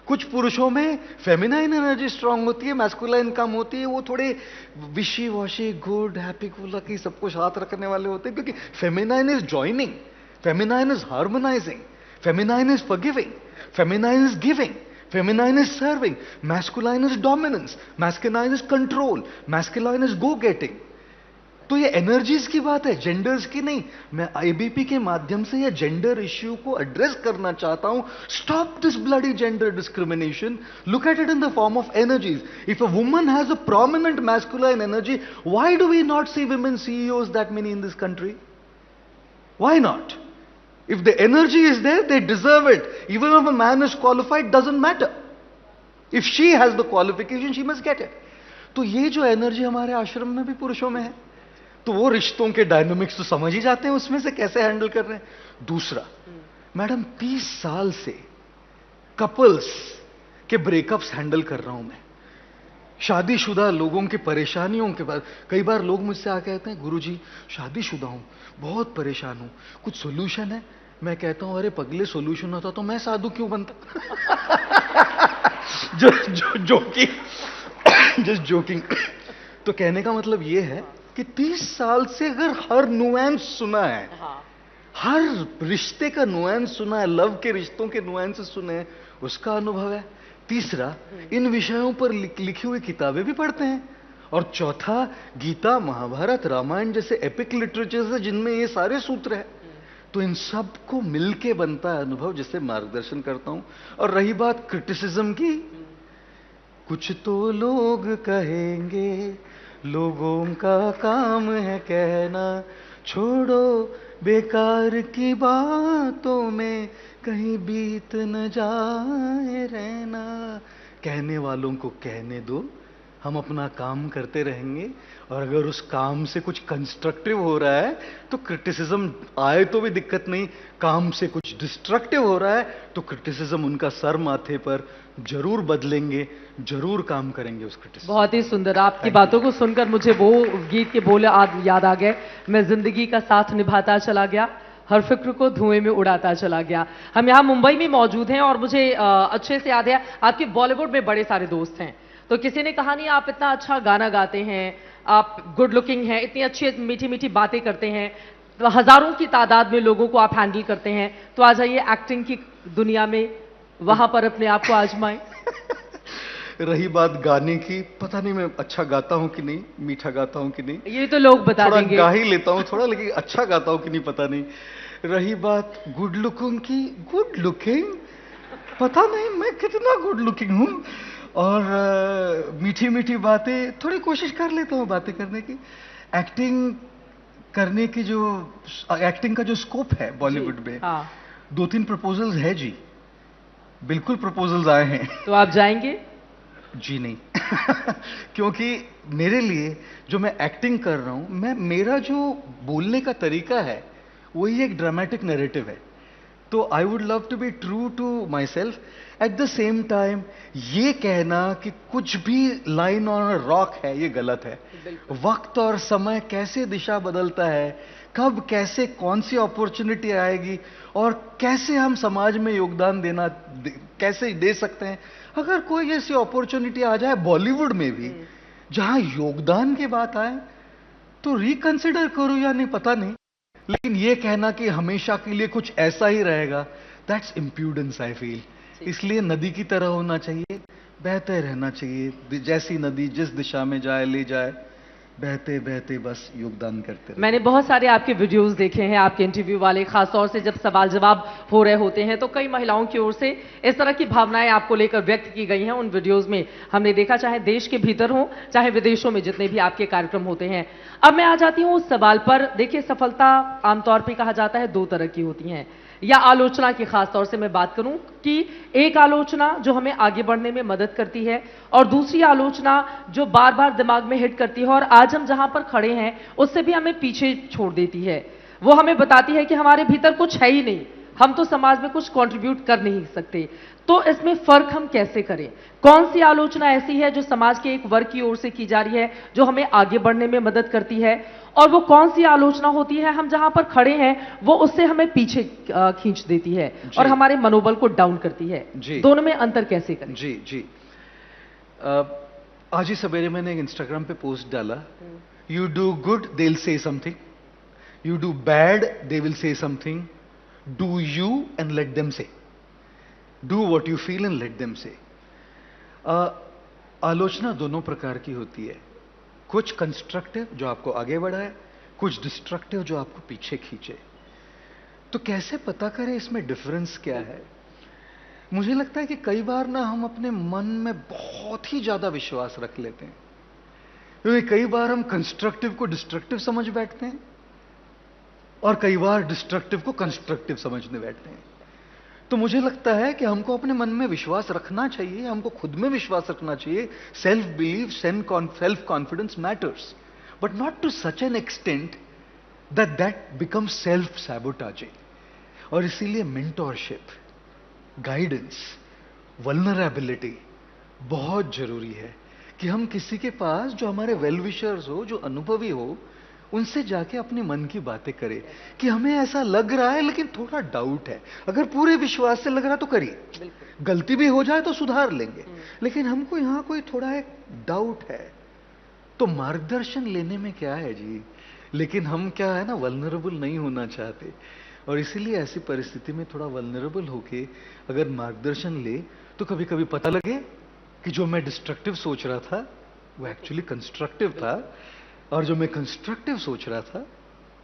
कुछ पुरुषों में फेमिनाइन एनर्जी स्ट्रांग होती है, मैस्कुलाइन कम होती है, वो थोड़े विशी वॉशी, गुड, हैप्पी कूल की सबको साथ रखने वाले होते हैं। क्योंकि feminine is joining, feminine is harmonising, feminine is forgiving, feminine is giving, feminine is serving, masculine is dominance, masculine is control, masculine is go getting. तो ये एनर्जीज की बात है, जेंडर्स की नहीं। मैं आईबीपी के माध्यम से ये जेंडर इश्यू को एड्रेस करना चाहता हूं। Stop this bloody gender discrimination, look at it in the form of energies. If a woman has a prominent masculine energy, why do we not see women CEOs that many in this country? Why not? If the energy is there, they deserve it. Even if a man is qualified, doesn't matter. If she has the qualification, she must get it. तो ये जो energy हमारे आश्रम में भी पुरुषों में है, तो वो रिश्तों के डायनामिक्स तो समझ ही जाते हैं उसमें से कैसे हैंडल कर रहे हैं। दूसरा, मैडम 30 साल से कपल्स के ब्रेकअप्स हैंडल कर रहा हूं मैं, शादीशुदा लोगों की परेशानियों के बाद। कई बार लोग मुझसे आके कहते हैं, गुरुजी शादीशुदा हूं, बहुत परेशान हूं, कुछ सोल्यूशन है? मैं कहता हूं, अरे पगले, सोल्यूशन होता तो मैं साधु क्यों बनता? Just joking. तो कहने का मतलब ये है कि 30 साल से अगर हर नुएंस सुना है, हर रिश्ते का नुएंस सुना है, लव के रिश्तों के नुएंस सुने हैं, उसका अनुभव है। तीसरा, इन विषयों पर लिखी हुई किताबें भी पढ़ते हैं। और चौथा, गीता, महाभारत, रामायण जैसे एपिक लिटरेचर है जिनमें ये सारे सूत्र हैं। तो इन सब को मिलके बनता है अनुभव, जिससे मार्गदर्शन करता हूं। और रही बात क्रिटिसिज्म की, कुछ तो लोग कहेंगे, लोगों का काम है कहना, छोड़ो बेकार की बातों में कहीं बीत न जाए रहना। कहने वालों को कहने दो, हम अपना काम करते रहेंगे। और अगर उस काम से कुछ कंस्ट्रक्टिव हो रहा है तो क्रिटिसिज्म आए तो भी दिक्कत नहीं, काम से कुछ डिस्ट्रक्टिव हो रहा है तो क्रिटिसिज्म उनका सर माथे पर जरूर बदलेंगे, जरूर काम करेंगे उस क्रिटिसिज्म। बहुत ही सुंदर, आपकी बातों को सुनकर मुझे वो गीत के बोल याद आ गए, मैं जिंदगी का साथ निभाता चला गया, हर फिक्र को धुएं में उड़ाता चला गया। हम यहाँ मुंबई में मौजूद हैं और मुझे अच्छे से याद है आपके बॉलीवुड में बड़े सारे दोस्त हैं, तो किसी ने कहा नहीं आप इतना अच्छा गाना गाते हैं, आप गुड लुकिंग हैं, इतनी अच्छी मीठी मीठी बातें करते हैं, तो हजारों की तादाद में लोगों को आप हैंडल करते हैं, तो आ जाइए एक्टिंग की दुनिया में, वहां पर अपने आप को आजमाएं। रही बात गाने की, पता नहीं मैं अच्छा गाता हूं कि नहीं, मीठा गाता हूं कि नहीं, ये तो लोग बता थोड़ा देंगे। गा ही लेता हूं थोड़ा, लेकिन अच्छा गाता हूं कि नहीं पता नहीं। रही बात गुड लुकिंग की, गुड लुकिंग पता नहीं मैं कितना गुड लुकिंग हूं, और मीठी मीठी बातें थोड़ी कोशिश कर लेता हूं बातें करने की। एक्टिंग करने की जो एक्टिंग का जो स्कोप है बॉलीवुड में, हाँ, 2-3 प्रपोजल्स है जी, बिल्कुल प्रपोजल्स आए हैं। तो आप जाएंगे? जी नहीं। क्योंकि मेरे लिए जो मैं एक्टिंग कर रहा हूं, मेरा जो बोलने का तरीका है वही एक ड्रामेटिक नैरेटिव है, तो I would love to be true to myself. At the same time ये कहना कि कुछ भी लाइन ऑन रॉक है, ये गलत है। वक्त और समय कैसे दिशा बदलता है, कब कैसे कौन सी अपॉर्चुनिटी आएगी, और कैसे हम समाज में योगदान कैसे दे सकते हैं। अगर कोई ऐसी अपॉर्चुनिटी आ जाए बॉलीवुड में भी जहां योगदान की बात आए, तो रिकंसिडर करो या नहीं पता नहीं, लेकिन ये कहना कि हमेशा के लिए कुछ ऐसा ही रहेगा, दैट्स इम्प्यूडेंस आई फील। इसलिए नदी की तरह होना चाहिए, बहते रहना चाहिए, जैसी नदी जिस दिशा में जाए ले जाए, बहते बहते बस योगदान करते रहे। मैंने बहुत सारे आपके वीडियोस देखे हैं, आपके इंटरव्यू वाले, खासतौर से जब सवाल जवाब हो रहे होते हैं तो कई महिलाओं की ओर से इस तरह की भावनाएं आपको लेकर व्यक्त की गई हैं उन वीडियोस में, हमने देखा, चाहे देश के भीतर हो चाहे विदेशों में जितने भी आपके कार्यक्रम होते हैं। अब मैं आ जाती हूं उस सवाल पर। देखिए, सफलता आमतौर पर कहा जाता है 2 तरह की होती हैं, या आलोचना की खासतौर से मैं बात करूं कि एक आलोचना जो हमें आगे बढ़ने में मदद करती है, और दूसरी आलोचना जो बार बार दिमाग में हिट करती है और आज हम जहां पर खड़े हैं उससे भी हमें पीछे छोड़ देती है। वो हमें बताती है कि हमारे भीतर कुछ है ही नहीं, हम तो समाज में कुछ कंट्रीब्यूट कर नहीं सकते। तो इसमें फर्क हम कैसे करें? कौन सी आलोचना ऐसी है जो समाज के एक वर्ग की ओर से की जा रही है, जो हमें आगे बढ़ने में मदद करती है, और वो कौन सी आलोचना होती है हम जहां पर खड़े हैं वो उससे हमें पीछे खींच देती है और हमारे मनोबल को डाउन करती है? दोनों में अंतर कैसे करें? जी जी, आज ही सवेरे मैंने एक इंस्टाग्राम पे पोस्ट डाला, you do good they will say something, you do bad they will say something, do you and let them say, do what you feel and let them say. आलोचना दोनों प्रकार की होती है, कुछ कंस्ट्रक्टिव जो आपको आगे बढ़ाए, कुछ डिस्ट्रक्टिव जो आपको पीछे खींचे। तो कैसे पता करें इसमें डिफरेंस क्या है? मुझे लगता है कि कई बार ना हम अपने मन में बहुत ही ज्यादा विश्वास रख लेते हैं, क्योंकि कई बार हम कंस्ट्रक्टिव को डिस्ट्रक्टिव समझ बैठते हैं और कई बार डिस्ट्रक्टिव को कंस्ट्रक्टिव समझने बैठते हैं। तो मुझे लगता है कि हमको अपने मन में विश्वास रखना चाहिए, हमको खुद में विश्वास रखना चाहिए। Self believe, self confidence matters, but not to such an extent that becomes self sabotaging. और इसीलिए मेंटोरशिप, गाइडेंस, वल्नरेबिलिटी बहुत जरूरी है कि हम किसी के पास जो हमारे वेल विशर्स हो, जो अनुभवी हो, उनसे जाके अपने मन की बातें करें कि हमें ऐसा लग रहा है लेकिन थोड़ा डाउट है। अगर पूरे विश्वास से लग रहा तो करिए, गलती भी हो जाए तो सुधार लेंगे, लेकिन हमको यहां कोई थोड़ा एक डाउट है तो मार्गदर्शन लेने में क्या है जी। लेकिन हम क्या है ना, वल्नरेबल नहीं होना चाहते, और इसीलिए ऐसी परिस्थिति में थोड़ा वल्नरेबल होके अगर मार्गदर्शन ले तो कभी कभी पता लगे कि जो मैं डिस्ट्रक्टिव सोच रहा था वो एक्चुअली कंस्ट्रक्टिव था, और जो मैं कंस्ट्रक्टिव सोच रहा था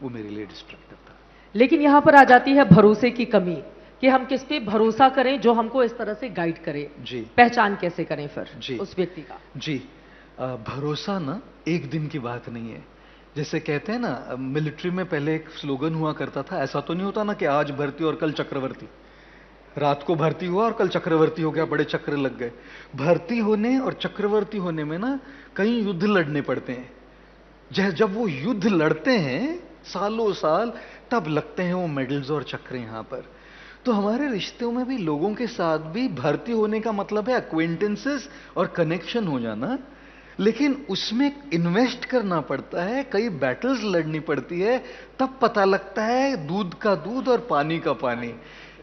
वो मेरे लिए डिस्ट्रक्टिव था। लेकिन यहां पर आ जाती है भरोसे की कमी, कि हम किस पे भरोसा करें जो हमको इस तरह से गाइड करे। जी, पहचान कैसे करें फिर जी उस व्यक्ति का? जी, भरोसा ना एक दिन की बात नहीं है। जैसे कहते हैं ना, मिलिट्री में पहले एक स्लोगन हुआ करता था, ऐसा तो नहीं होता ना कि आज भर्ती और कल चक्रवर्ती, रात को भर्ती हुआ और कल चक्रवर्ती हो गया, बड़े चक्र लग गए। भर्ती होने और चक्रवर्ती होने में ना कई युद्ध लड़ने पड़ते हैं। जब वो युद्ध लड़ते हैं सालों साल, तब लगते हैं वो मेडल्स और चक्र यहां पर। तो हमारे रिश्तों में भी लोगों के साथ भी भर्ती होने का मतलब है एक्वेंटेंसेस और कनेक्शन हो जाना, लेकिन उसमें इन्वेस्ट करना पड़ता है, कई बैटल्स लड़नी पड़ती है, तब पता लगता है दूध का दूध और पानी का पानी।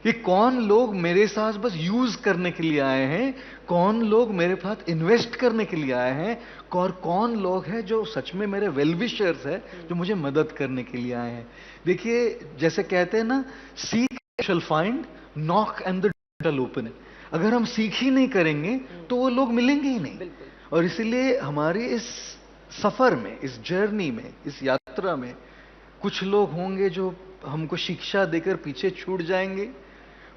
कि कौन लोग मेरे साथ बस यूज करने के लिए आए हैं, कौन लोग मेरे साथ इन्वेस्ट करने के लिए आए हैं, और कौन लोग हैं जो सच में मेरे वेल विशर्स हैं, जो मुझे मदद करने के लिए आए हैं। देखिए, जैसे कहते हैं ना, seek shell find, knock and the door will open. अगर हम सीख ही नहीं करेंगे तो वो लोग मिलेंगे ही नहीं। और इसीलिए हमारी इस सफर में, इस जर्नी में, इस यात्रा में कुछ लोग होंगे जो हमको शिक्षा देकर पीछे छूट जाएंगे,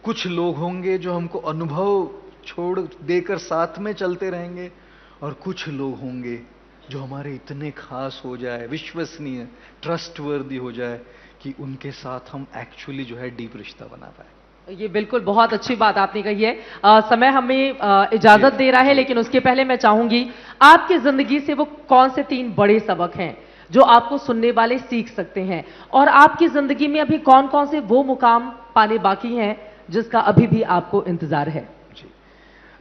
कुछ लोग होंगे जो हमको अनुभव छोड़ देकर साथ में चलते रहेंगे, और कुछ लोग होंगे जो हमारे इतने खास हो जाए, विश्वसनीय, ट्रस्टवर्दी हो जाए कि उनके साथ हम एक्चुअली जो है डीप रिश्ता बना पाए। ये बिल्कुल बहुत अच्छी बात आपने कही है। समय हमें इजाजत दे रहा है, लेकिन उसके पहले मैं चाहूंगी आपकी जिंदगी से वो कौन से 3 बड़े सबक हैं जो आपको सुनने वाले सीख सकते हैं, और आपकी जिंदगी में अभी कौन कौन से वो मुकाम पाने बाकी हैं जिसका अभी भी आपको इंतजार है? जी,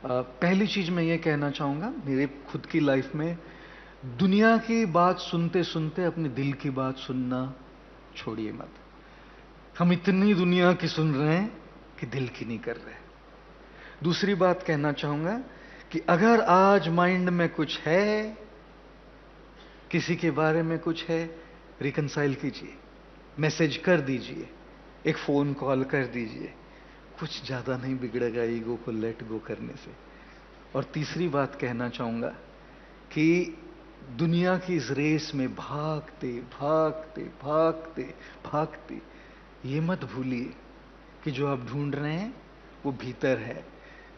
पहली चीज मैं ये कहना चाहूंगा, मेरे खुद की लाइफ में दुनिया की बात सुनते सुनते अपने दिल की बात सुनना छोड़िए मत। हम इतनी दुनिया की सुन रहे हैं कि दिल की नहीं कर रहे। दूसरी बात कहना चाहूंगा कि अगर आज माइंड में कुछ है, किसी के बारे में कुछ है, रिकंसाइल कीजिए, मैसेज कर दीजिए, एक फोन कॉल कर दीजिए, कुछ ज्यादा नहीं बिगड़ेगा ईगो को लेट गो करने से। और तीसरी बात कहना चाहूंगा कि दुनिया की इस रेस में भागते भागते भागते भागते ये मत भूलिए कि जो आप ढूंढ रहे हैं वो भीतर है।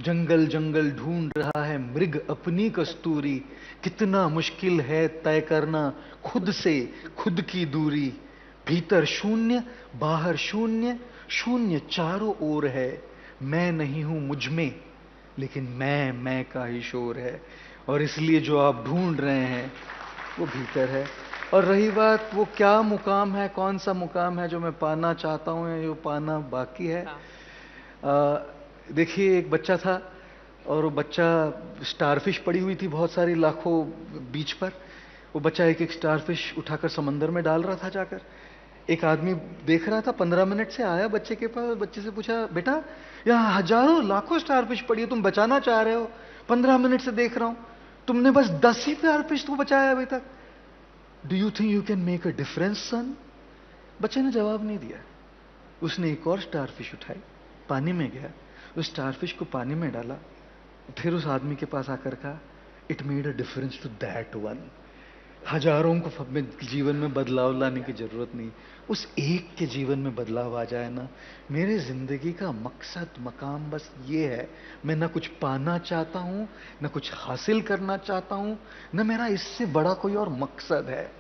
जंगल जंगल ढूंढ रहा है मृग अपनी कस्तूरी, कितना मुश्किल है तय करना खुद से खुद की दूरी। भीतर शून्य, बाहर शून्य, शून्य चारों ओर है। मैं नहीं हूं मुझ में, लेकिन मैं का ही शोर है। और इसलिए जो आप ढूंढ रहे हैं वो भीतर है। और रही बात वो क्या मुकाम है, कौन सा मुकाम है जो मैं पाना चाहता हूं या जो पाना बाकी है, देखिए, एक बच्चा था और वो बच्चा, स्टारफिश पड़ी हुई थी बहुत सारी, लाखों बीच पर। वो बच्चा एक एक स्टारफिश उठाकर समंदर में डाल रहा था जाकर। एक आदमी देख रहा था, 15 मिनट से आया बच्चे के पास, बच्चे से पूछा, बेटा यहाँ हजारों लाखों स्टारफिश पड़ी है, तुम बचाना चाह रहे हो, 15 मिनट से देख रहा हूं, तुमने बस 10 ही स्टारफिश तो बचाया अभी तक। Do you think you can make a difference son? बच्चे ने जवाब नहीं दिया। उसने एक और स्टारफिश उठाई, पानी में गया, उस स्टारफिश को पानी में डाला, फिर उस आदमी के पास आकर कहा, it made a difference to that one. हजारों को अपने जीवन में बदलाव लाने की जरूरत नहीं, उस एक के जीवन में बदलाव आ जाए ना। मेरे जिंदगी का मकसद, मकाम बस ये है। मैं ना कुछ पाना चाहता हूं, ना कुछ हासिल करना चाहता हूं, ना मेरा इससे बड़ा कोई और मकसद है।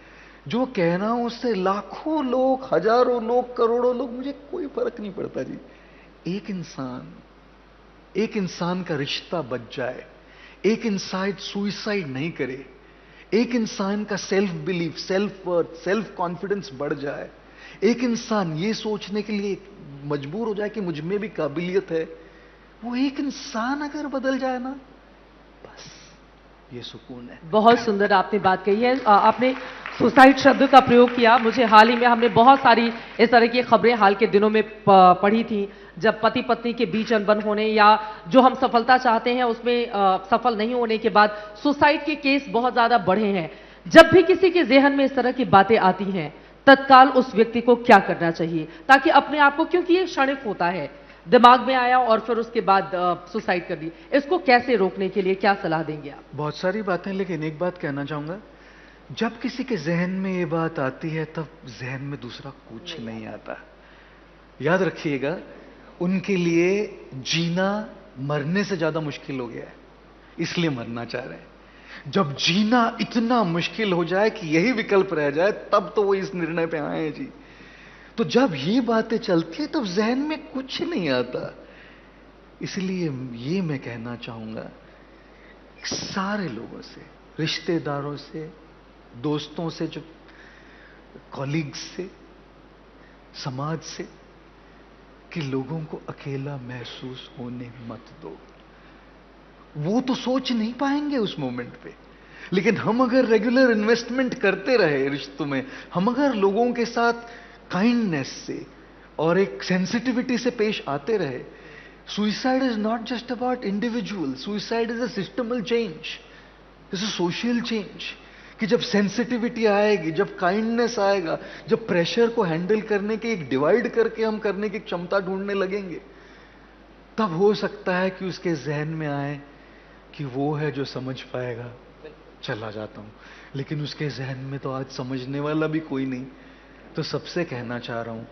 जो कहना हूं उससे लाखों लोग, हजारों लोग, करोड़ों लोग, मुझे कोई फर्क नहीं पड़ता जी। एक इंसान का रिश्ता बच जाए, एक इंसान सुइसाइड नहीं करे, एक इंसान का self belief, self worth, self confidence बढ़ जाए, एक इंसान ये सोचने के लिए मजबूर हो जाए कि मुझ में भी काबिलियत है, वो एक इंसान अगर बदल जाए ना, बस ये सुकून है। बहुत सुंदर आपने बात कही है। आपने सुसाइड शब्द का प्रयोग किया। मुझे हाल ही में हमने बहुत सारी इस तरह की खबरें हाल के दिनों में पढ़ी थी, जब पति पत्नी के बीच अनबन होने या जो हम सफलता चाहते हैं उसमें सफल नहीं होने के बाद सुसाइड के केस बहुत ज्यादा बढ़े हैं। जब भी किसी के ज़हन में इस तरह की बातें आती हैं, तत्काल उस व्यक्ति को क्या करना चाहिए ताकि अपने आप को, क्योंकि ये क्षणिक होता है, दिमाग में आया और फिर उसके बाद सुसाइड कर दी, इसको कैसे रोकने के लिए क्या सलाह देंगे आप? बहुत सारी बातें, लेकिन एक बात कहना चाहूंगा, जब किसी के जहन में ये बात आती है तब जहन में दूसरा कुछ नहीं आता। याद रखिएगा, उनके लिए जीना मरने से ज्यादा मुश्किल हो गया है, इसलिए मरना चाह रहे हैं। जब जीना इतना मुश्किल हो जाए कि यही विकल्प रह जाए, तब तो वो इस निर्णय पे आए हैं जी। तो जब ये बातें चलती है तब जहन में कुछ नहीं आता। इसलिए ये मैं कहना चाहूंगा सारे लोगों से, रिश्तेदारों से, दोस्तों से, जो कॉलीग्स से, समाज से, कि लोगों को अकेला महसूस होने मत दो। वो तो सोच नहीं पाएंगे उस मोमेंट पे, लेकिन हम अगर रेगुलर इन्वेस्टमेंट करते रहे रिश्तों में, हम अगर लोगों के साथ काइंडनेस से, और एक सेंसिटिविटी से पेश आते रहे. Suicide is not just about individual, suicide is a systemal change, is a social change. कि जब सेंसिटिविटी आएगी, जब काइंडनेस आएगा, जब प्रेशर को हैंडल करने के एक डिवाइड करके हम करने की क्षमता ढूंढने लगेंगे, तब हो सकता है कि उसके जहन में आए कि वो है जो समझ पाएगा. चला जाता हूं. लेकिन उसके जहन में तो आज समझने वाला भी कोई नहीं. तो सबसे कहना चाह रहा हूं,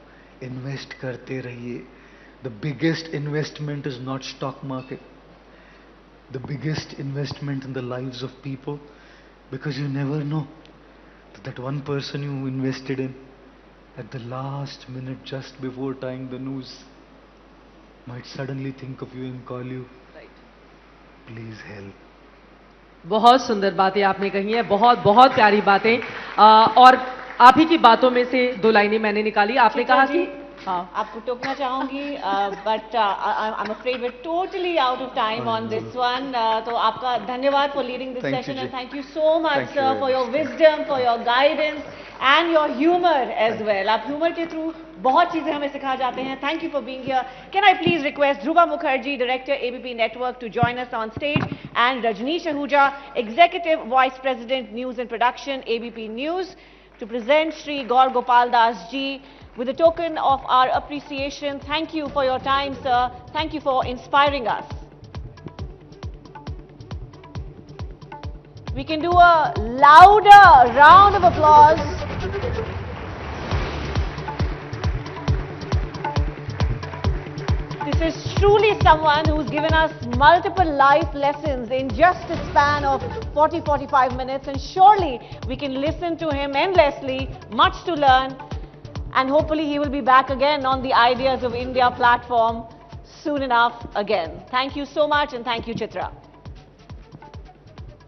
इन्वेस्ट करते रहिए. The biggest investment is not stock market, the biggest investment in the lives of people, because you never know that one person you invested in at the last minute just before tying the noose might suddenly think of you and call you. Please help. बहुत सुंदर बातें आपने कही हैं, बहुत बहुत प्यारी बातें. और आप ही की बातों में से दो लाइनें मैंने निकाली. आपने कहा कि आपको टोकना चाहूंगी, but I am afraid we are totally out of time on this one. तो आपका धन्यवाद for leading this session and thank you so much sir for your wisdom, for your guidance and your humour as well. आप humour के through बहुत चीजें हमें सिखा जाते हैं. Thank you for being here. Can I please request Dhruva Mukherjee, director ABP network, to join us on stage, and Rajneesh Ahuja, executive vice president news and production, ABP news, to present Shri Gaur Gopal Das ji with a token of our appreciation. Thank you for your time, sir. Thank you for inspiring us. We can do a louder round of applause. This is truly someone who's given us multiple life lessons in just a span of 40-45 minutes, and surely we can listen to him endlessly, much to learn, and hopefully he will be back again on the Ideas of India platform soon enough again. Thank you so much, and thank you, Chitra.